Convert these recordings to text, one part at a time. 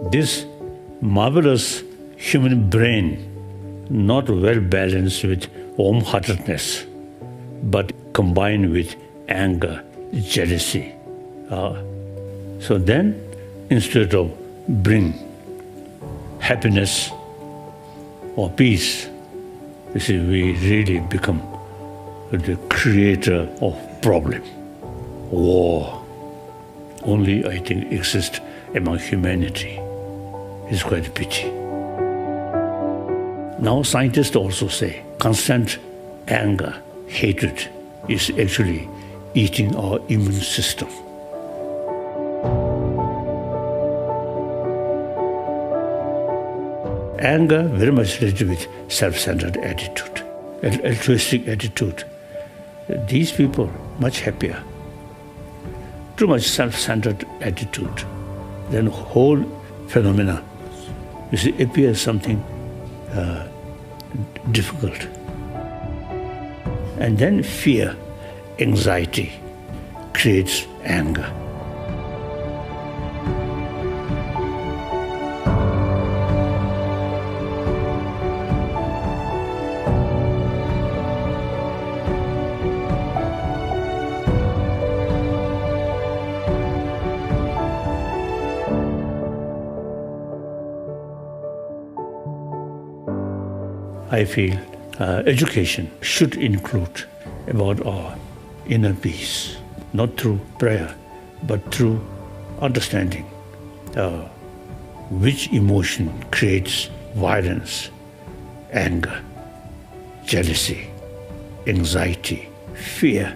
This marvelous human brain, not well balanced with warm-heartedness, but combined with anger, jealousy. So then, instead of bring happiness or peace, you see, we really become the creator of problem. War only, I think, exists among humanity. It's quite a pity. Now scientists also say constant anger, hatred is actually eating our immune system. Anger very much related with self-centered attitude, altruistic attitude. These people much happier. Too much self-centered attitude, then whole phenomena, you see, appears something difficult. And then fear, anxiety creates anger. I feel education should include about our inner peace, not through prayer, but through understanding which emotion creates violence, anger, jealousy, anxiety, fear.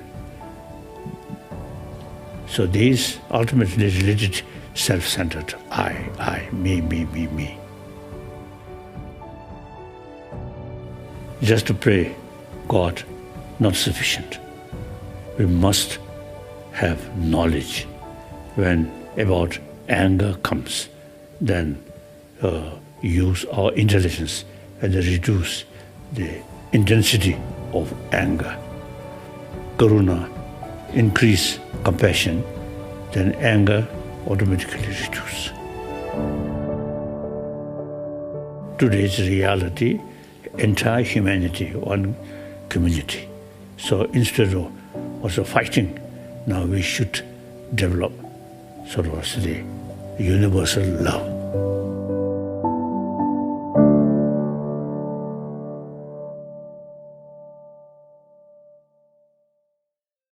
So these ultimately related self-centered, I, me. Just to pray, God, not sufficient. We must have knowledge. When about anger comes, then use our intelligence and reduce the intensity of anger. Karuna, increase compassion, then anger automatically reduces. Today's reality, entire humanity, one community. So instead of also fighting, now we should develop sort of the universal love.